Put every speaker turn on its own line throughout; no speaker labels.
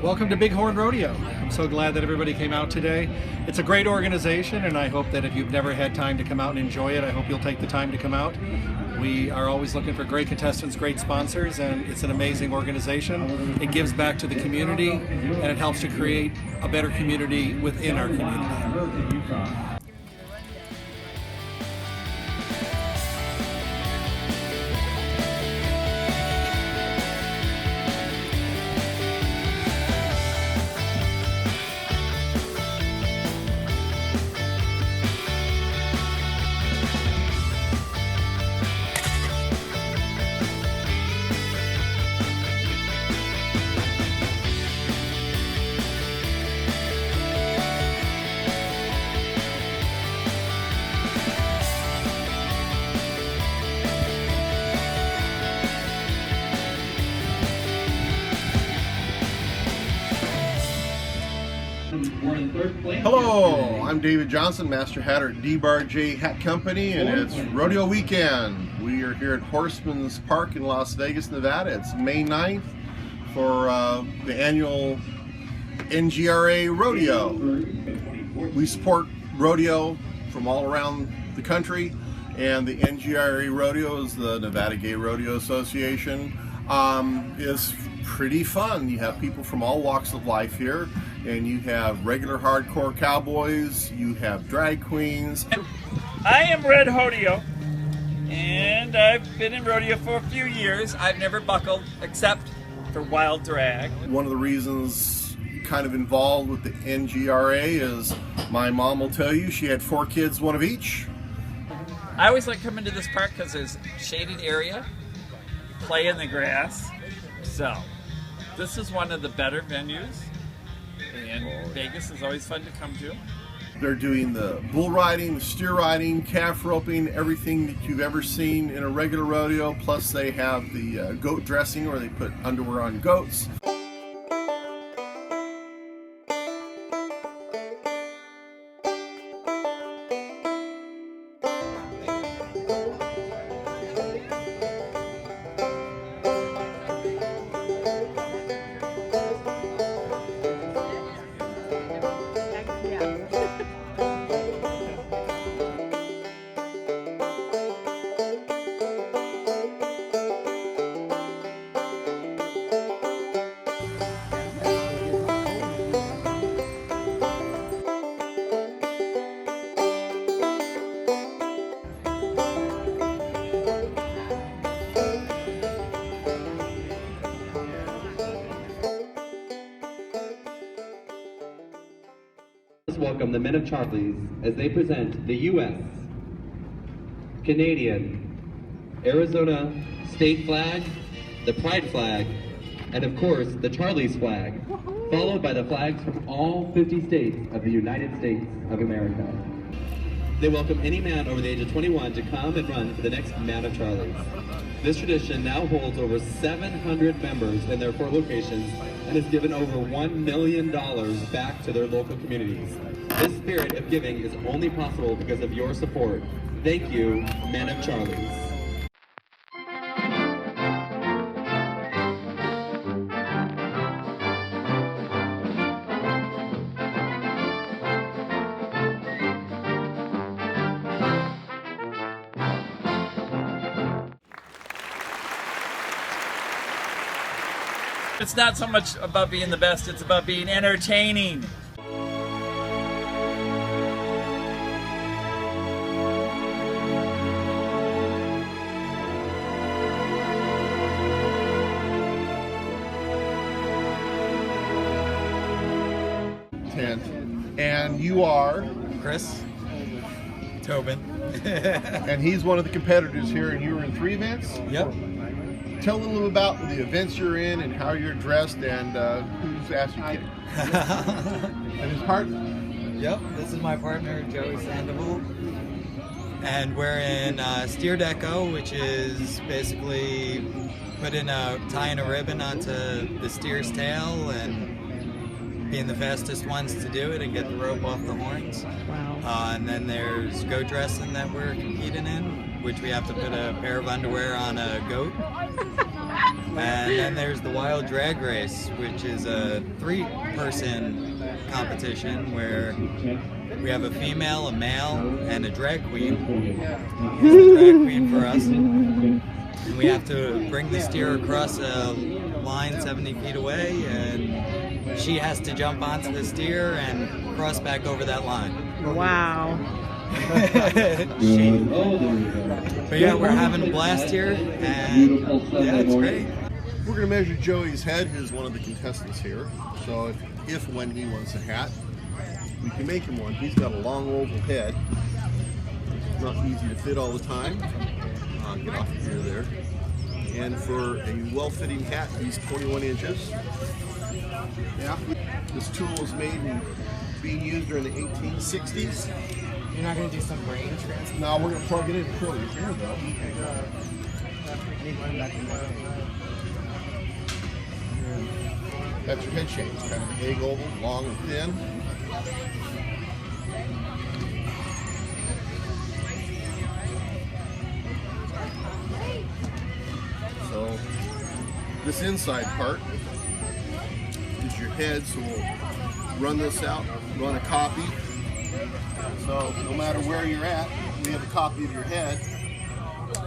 Welcome to Bighorn Rodeo. I'm so glad that everybody came out today. It's a great organization, and I hope that if you've never had time to come out and enjoy it, I hope you'll take the time to come out. We are always looking for great contestants, great sponsors, and it's an amazing organization. It gives back to the community, and it helps to create a better community within our community.
Hello, I'm David Johnson, Master Hatter at DbarJHats Company, and it's rodeo weekend. We are here at Horseman's Park in Las Vegas, Nevada. It's May 9th for the annual NGRA Rodeo. We support rodeo from all around the country, and the NGRA Rodeo is the Nevada Gay Rodeo Association. Is pretty fun. You have people from all walks of life here, and you have regular hardcore cowboys, you have drag queens.
I am Red Rodeo, and I've been in rodeo for a few years. I've never buckled except for wild drag.
One of the reasons kind of involved with the NGRA is my mom will tell you she had 4 kids, one of each.
I always like coming to this park because there's shaded area, play in the grass. So this is one of the better venues, and Vegas is always fun to come to.
They're doing the bull riding, the steer riding, calf roping, everything that you've ever seen in a regular rodeo, plus they have the goat dressing where they put underwear on goats.
Let's welcome the Men of Charlie's as they present the U.S., Canadian, Arizona state flag, the Pride flag, and of course the Charlie's flag, followed by the flags from all 50 states of the United States of America. They welcome any man over the age of 21 to come and run for the next Man of Charlie's. This tradition now holds over 700 members in their 4 locations and has given over $1 million back to their local communities. This spirit of giving is only possible because of your support. Thank you, Men of Charlie's.
It's not so much about being the best, it's about being entertaining.
And you are
Chris Tobin.
and he's one of the competitors here, and you were in 3 events?
Yep.
Tell a little about the events you're in and how you're dressed and who's asked you kidding. And his partner.
Yep, this is my partner, Joey Sandoval. And we're in steer deco, which is basically tying a ribbon onto the steer's tail and being the fastest ones to do it and get the rope off the horns. Wow. And then there's goat dressing that we're competing in, which we have to put a pair of underwear on a goat. And then there's the Wild Drag Race, which is a 3-person competition where we have a female, a male, and a drag queen. Here's the drag queen for us. And we have to bring the steer across a line 70 feet away, and she has to jump onto the steer and cross back over that line.
Wow.
But yeah, we're having a blast here, and yeah, it's great.
We're going to measure Joey's head, who's one of the contestants here. So if when he wants a hat, we can make him one. He's got a long oval head. It's not easy to fit all the time. Get off of here there. And for a well-fitting hat, he's 21 inches. Yeah. This tool was made and being used during the 1860s.
You're not going to do some brain transfer?
No, we're going to plug it in for you here, though. That's your head shape. It's kind of a big oval, long and thin. So this inside part is your head, so we'll run this out, run a copy. So no matter where you're at, we have a copy of your head.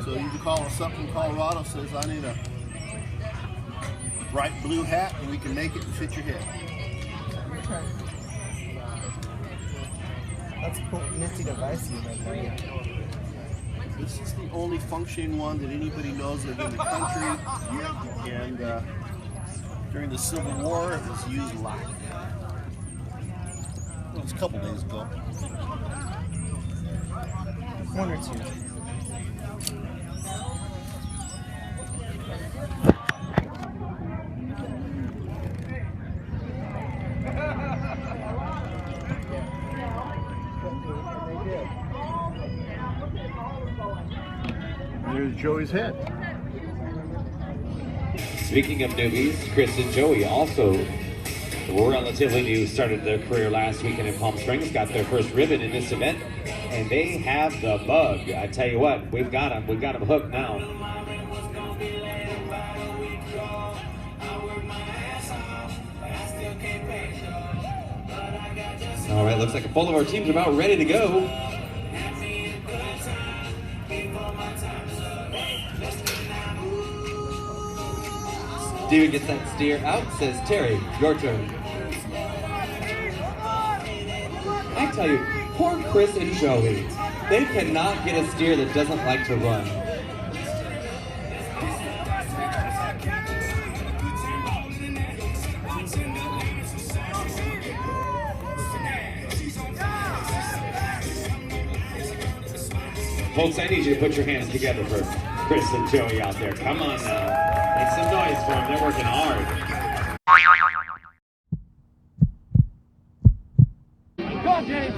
So you can call us up in Colorado, says I need a bright blue hat, and we can make it to fit your head.
Okay. That's a cool, nifty device you have there.
This is the only functioning one that anybody knows of in the country, and during the Civil War, it was used a lot. It was a couple days ago.
One or two.
There's Joey's head.
Speaking of newbies, Chris and Joey also were relatively new, started their career last weekend in Palm Springs, got their first ribbon in this event, and they have the bug. I tell you what, we've got them hooked now. All right, looks like a full of our teams are about ready to go. Steven gets that steer out, says Terry, your turn. I tell you, poor Chris and Joey, they cannot get a steer that doesn't like to run. Folks, I need you to put your hands together for Chris and Joey out there. Come on now. Make some noise for them. They're working hard. Go on, James.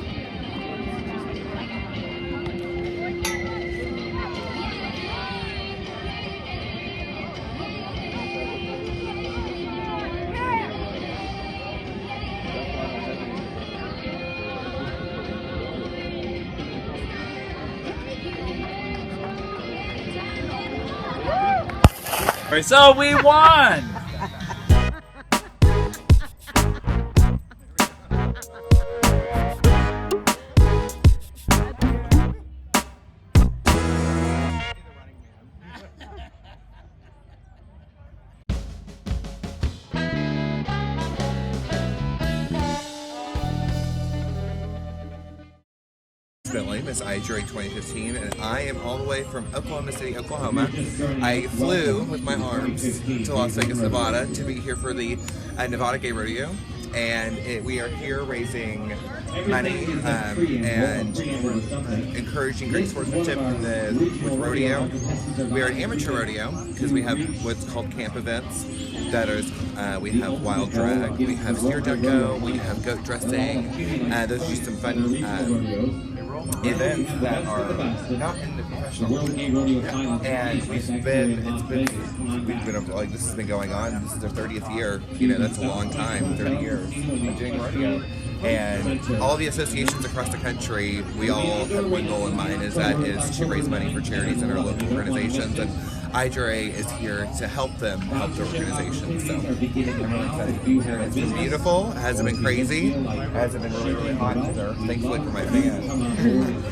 So we won!
Miss NGRA 2015, and I am all the way from Oklahoma City, Oklahoma. I flew with my arms to Las Vegas, Nevada to be here for the Nevada Gay Rodeo, and we are here raising money and encouraging great sportsmanship with rodeo. We are an amateur rodeo because we have what's called camp events. That is, we have wild drag, we have steer deco, we have goat dressing. Those are just some fun events that are not in the professional. And this has been going on. This is their 30th year. You know, that's a long time, 30 years of doing rodeo. And all the associations across the country, we all have one goal in mind, is to raise money for charities and our local organizations. And NGRA is here to help them help their organization. So it's been beautiful. It hasn't been crazy. It hasn't been really, really hot either. Thankfully for my fan.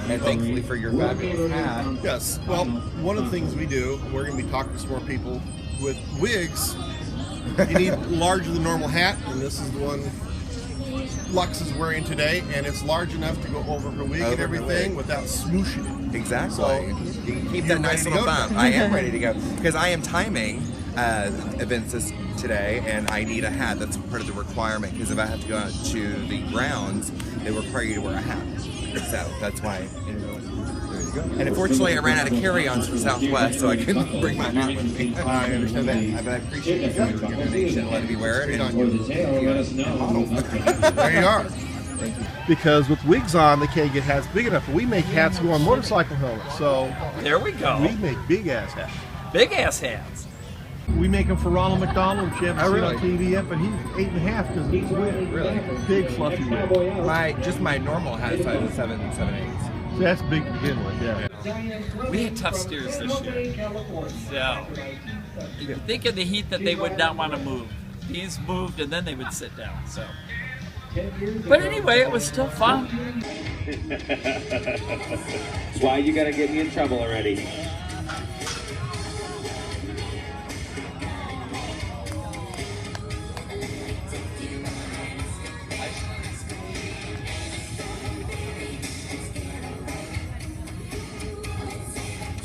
And thankfully for your fabulous hat.
Yes. Well, one of the things we do, and we're going to be talking to some more people with wigs. You need larger than normal hat, and this is the one Lux is wearing today, and it's large enough to go over her wig and everything without smooshing it.
Exactly.
So,
you can keep that nice little bump. I am ready to go because I am timing events today, and I need a hat. That's part of the requirement because if I have to go out to the grounds, they require you to wear a hat. So that's why. And unfortunately, I ran out of carry-ons from Southwest, so I couldn't bring my hat with me.
I understand that.
But I appreciate your donation, letting me wear it.
Let us know.
There you are. Because with wigs on, they can't get hats big enough. We make hats that go on motorcycle helmets, so
There we go.
we make big-ass hats.
Big ass hats.
We make them for Ronald McDonald, which you haven't seen on TV yet, but he's 8.5 because he's
Really?
big, fluffy wig.
My normal hat size is 7/8.
So that's big to begin with, yeah.
We had tough steers this year. So, you think of the heat that they would not want to move. These moved and then they would sit down. So, but anyway, it was still fun.
That's why you gotta get me in trouble already.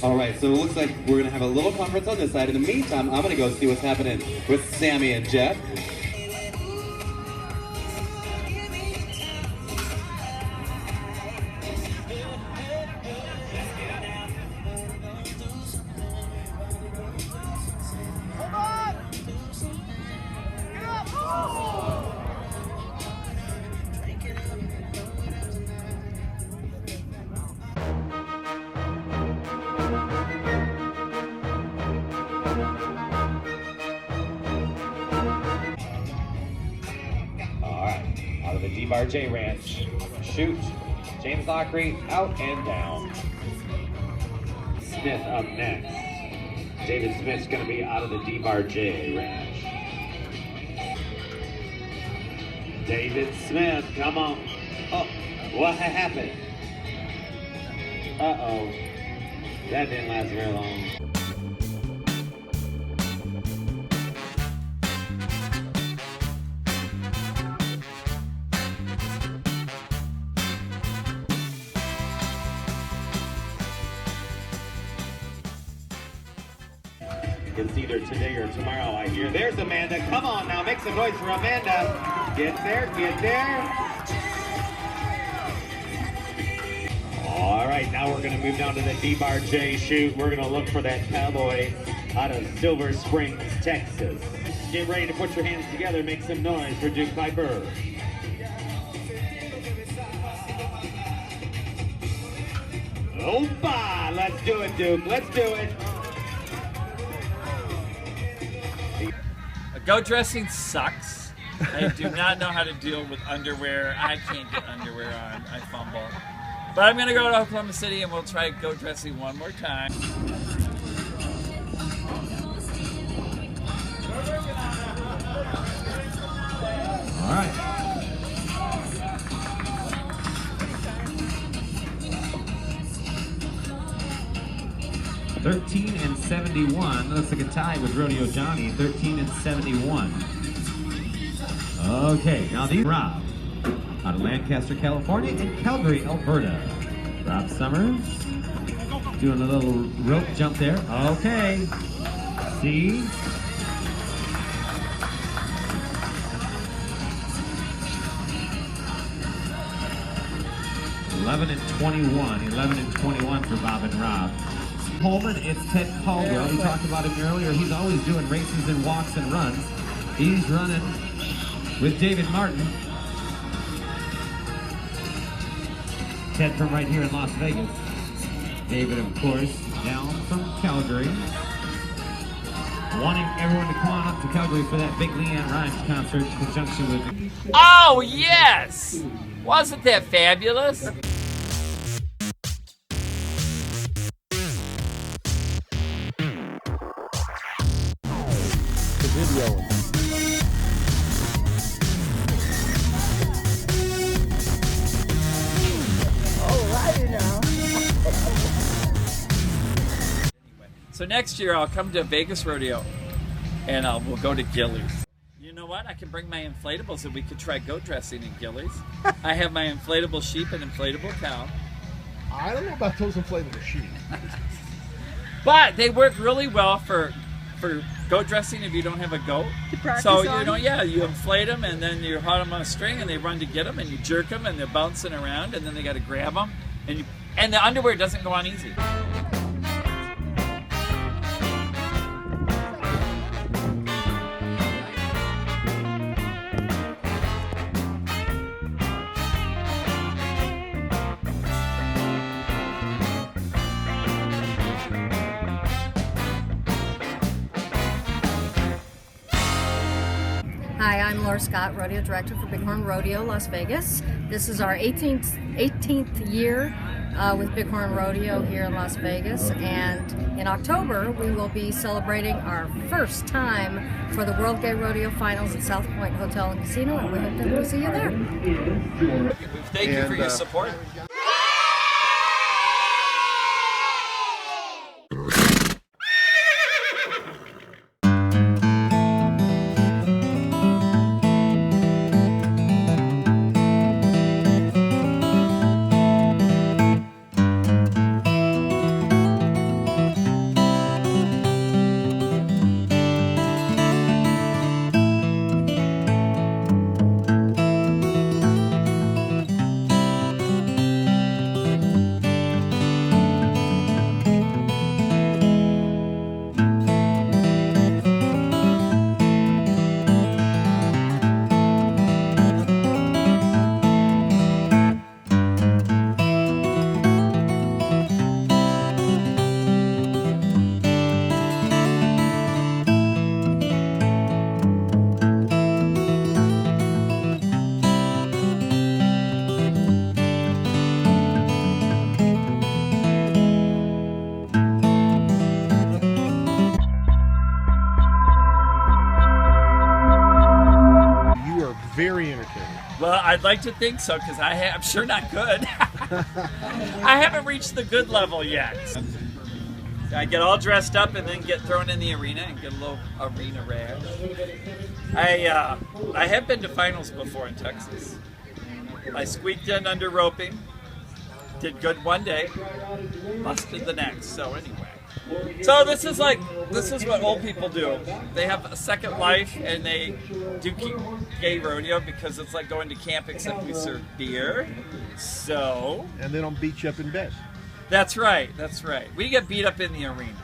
All right, so it looks like we're gonna have a little conference on this side. In the meantime, I'm gonna go see what's happening with Sammy and Jeff. Out of the DbarJ Ranch. Shoot. James Lockery out and down. Smith up next. David Smith's going to be out of the DbarJ Ranch. David Smith, come on. Oh, what happened? Uh-oh. That didn't last very long. It's either today or tomorrow, I hear. There's Amanda. Come on now, make some noise for Amanda. Get there, get there. All right, now we're going to move down to the DbarJ shoot. We're going to look for that cowboy out of Silver Springs, Texas. Get ready to put your hands together, make some noise for Duke Piper. Opa! Let's do it, Duke. Let's do it.
Go dressing sucks. I do not know how to deal with underwear. I can't get underwear on. I fumble. But I'm going to go to Oklahoma City and we'll try go dressing one more time.
All right. $13.71. Looks like a tie with Rodeo Johnny. $13.71. Okay, now these Rob out of Lancaster, California, and Calgary, Alberta. Rob Summers doing a little rope jump there. Okay. See. $11.21 for Bob and Rob. Holman, it's Ted Caldwell. We talked about him earlier. He's always doing races and walks and runs. He's running with David Martin. Ted from right here in Las Vegas. David, of course, down from Calgary. Wanting everyone to come on up to Calgary for that big Leanne Rimes concert in conjunction with...
Oh, yes! Wasn't that fabulous? So next year I'll come to Vegas Rodeo and we'll go to Gillies. You know what? I can bring my inflatables and we could try goat dressing in Gillies. I have my inflatable sheep and inflatable cow.
I don't know about those inflatable sheep.
But they work really well for goat dressing if you don't have a goat. So you inflate them and then you hot them on a string and they run to get them and you jerk them and they're bouncing around and then they got to grab them and the underwear doesn't go on easy.
Hi, I'm Laura Scott, Rodeo Director for Bighorn Rodeo, Las Vegas. This is our 18th year with Bighorn Rodeo here in Las Vegas, and in October we will be celebrating our first time for the World Gay Rodeo Finals at South Point Hotel and Casino, and we hope that we'll see you there.
Thank you for your support.
Very entertaining.
Well, I'd like to think so because I'm sure not good. I haven't reached the good level yet. I get all dressed up and then get thrown in the arena and get a little arena rash. I have been to finals before in Texas. I squeaked in under roping, did good one day, busted the next. So anyway. So this is what old people do. They have a second life and they do gay rodeo because it's like going to camp except we serve beer. So
and they don't beat you up in bed.
That's right. We get beat up in the arena.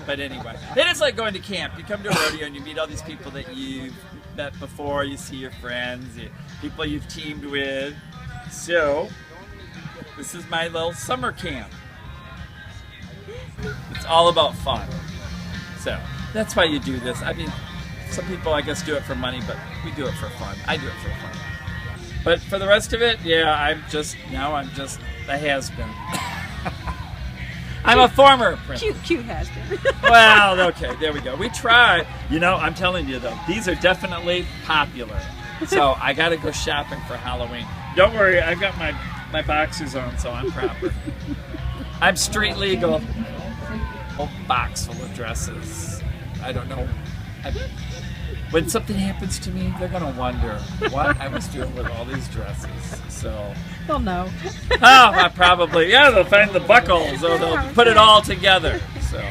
But anyway, then it's like going to camp. You come to a rodeo and you meet all these people that you've met before. You see your friends, people you've teamed with. So this is my little summer camp. It's all about fun. So that's why you do this. I mean, some people I guess do it for money, but we do it for fun. I do it for fun. But for the rest of it, yeah, I'm just a has-been. I'm a former apprentice.
Cute has-been.
Well, okay, there we go. We try. You know, I'm telling you though, these are definitely popular. So I got to go shopping for Halloween. Don't worry, I've got my boxers on, so I'm proper. I'm street legal. Whole box full of dresses. I don't know. When something happens to me, they're gonna wonder what I was doing with all these dresses. So
They'll know.
I probably they'll find the buckles or they'll put it all together. So.